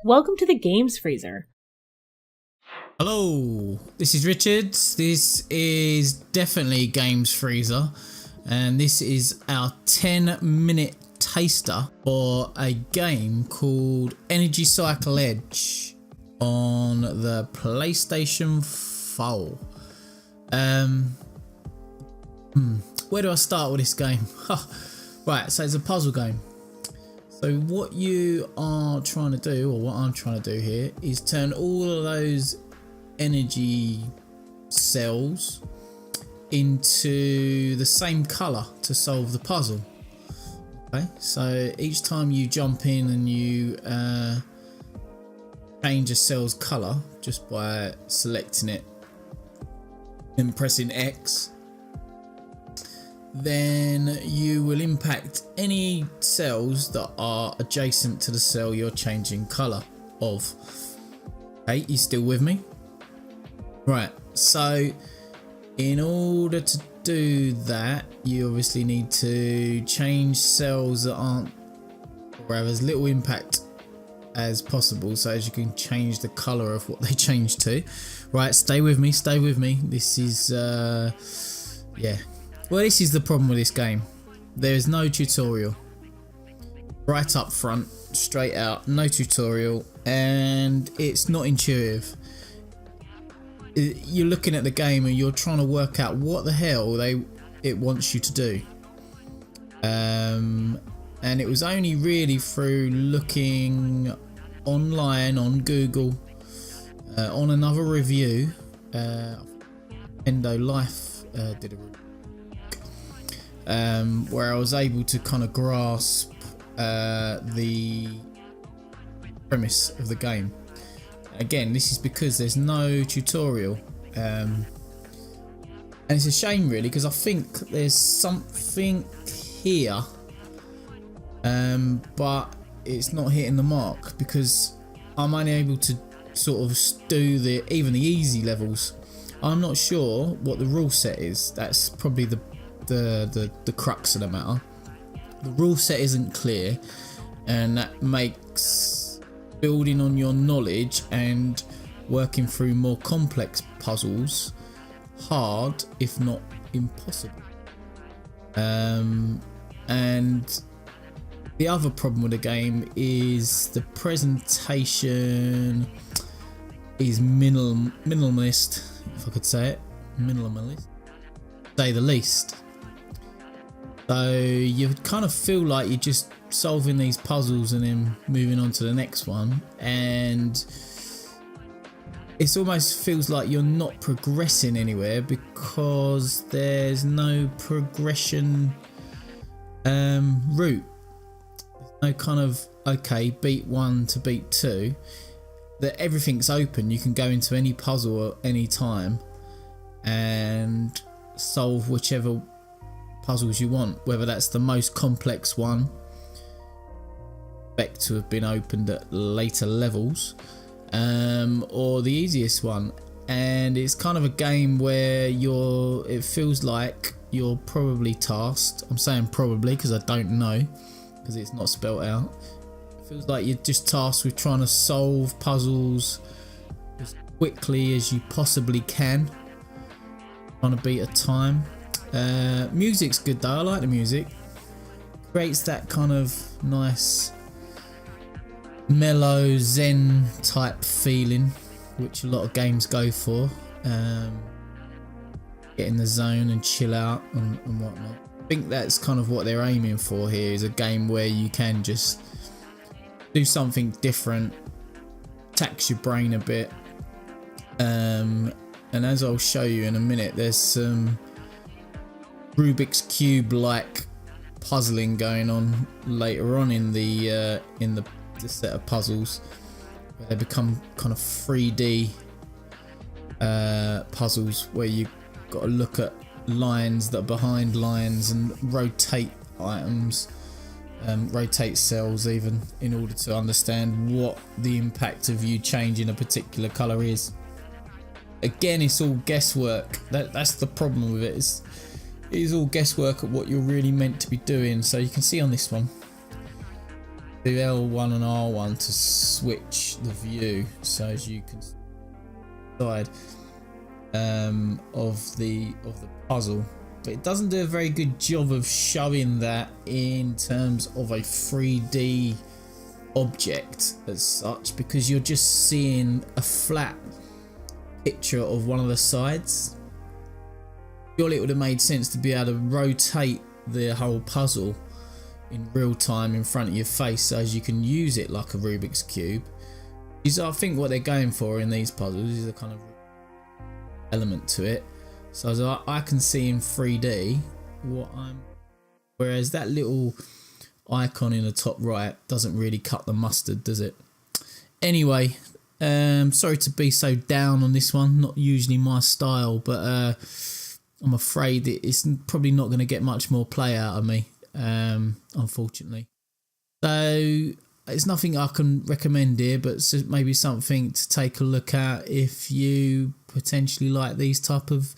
Welcome to the Games Freezer. Hello, this is Richard. This is definitely Games Freezer, and this is our 10-minute taster for a game called Energy Cycle Edge on the PlayStation 4. Where do I start with this game? Right, so it's a puzzle game. So what you are trying to do, or what I'm trying to do here, is turn all of those energy cells into the same colour to solve the puzzle. Okay, so each time you jump in and you change a cell's colour just by selecting it and pressing X, then you will impact any cells that are adjacent to the cell you're changing colour of. Okay, you still with me? Right, so in order to do that, you obviously need to change cells that aren't, or have as little impact as possible, so as you can change the colour of what they change to. Right, stay with me. This is yeah. Well, this is the problem with this game. There is no tutorial. Right up front, straight out, no tutorial, and it's not intuitive. You're looking at the game and you're trying to work out what the hell it wants you to do. And it was only really through looking online on Google, on another review, Endo Life did a review. Where I was able to kind of grasp the premise of the game. Again, this is because there's no tutorial, and it's a shame really, because I think there's something here, but it's not hitting the mark because I'm only able to sort of do even the easy levels. I'm not sure what the rule set is. That's probably the crux of the matter. The rule set isn't clear, and that makes building on your knowledge and working through more complex puzzles hard, if not impossible. And the other problem with the game is the presentation is minimalist, if I could say it. Minimalist, say the least. So you kind of feel like you're just solving these puzzles and then moving on to the next one, and it almost feels like you're not progressing anywhere because there's no progression route. There's no kind of, okay, beat 1 to beat 2, that everything's open. You can go into any puzzle at any time and solve whichever puzzles you want, whether that's the most complex one, expect to have been opened at later levels, or the easiest one. And it's kind of a game where it feels like you're probably tasked. I'm saying probably because I don't know, because it's not spelt out. It feels like you're just tasked with trying to solve puzzles as quickly as you possibly can, trying to beat a time. Music's good though. I like the music. Creates that kind of nice mellow zen type feeling, which a lot of games go for. Get in the zone and chill out and whatnot. I think that's kind of what they're aiming for here, is a game where you can just do something different, tax your brain a bit, and as I'll show you in a minute, there's some Rubik's Cube like puzzling going on later on in the set of puzzles, where they become kind of 3D puzzles where you've got to look at lines that are behind lines and rotate items, rotate cells even, in order to understand what the impact of you changing a particular colour is. Again, it's all guesswork. That's the problem with it. It is all guesswork at what you're really meant to be doing. So you can see on this one, do L1 and R1 to switch the view, so as you can side of the puzzle, but it doesn't do a very good job of showing that in terms of a 3D object as such, because you're just seeing a flat picture of one of the sides. Surely it would have made sense to be able to rotate the whole puzzle in real time in front of your face, so as you can use it like a Rubik's Cube. Is I think what they're going for in these puzzles is a kind of element to it, so as I can see in 3D what I'm, whereas that little icon in the top right doesn't really cut the mustard, does it? Anyway, sorry to be so down on this one, not usually my style, but I'm afraid it's probably not going to get much more play out of me, unfortunately. So it's nothing I can recommend here, but it's maybe something to take a look at if you potentially like these type of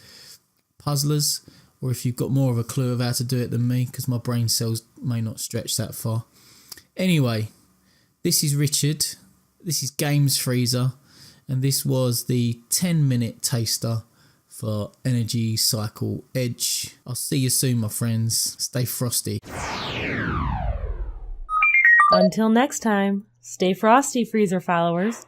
puzzlers, or if you've got more of a clue of how to do it than me, because my brain cells may not stretch that far. Anyway, this is Richard, this is Games Freezer, and this was the 10-minute taster for Energy Cycle Edge. I'll see you soon, my friends. Stay frosty. Until next time, stay frosty, freezer followers.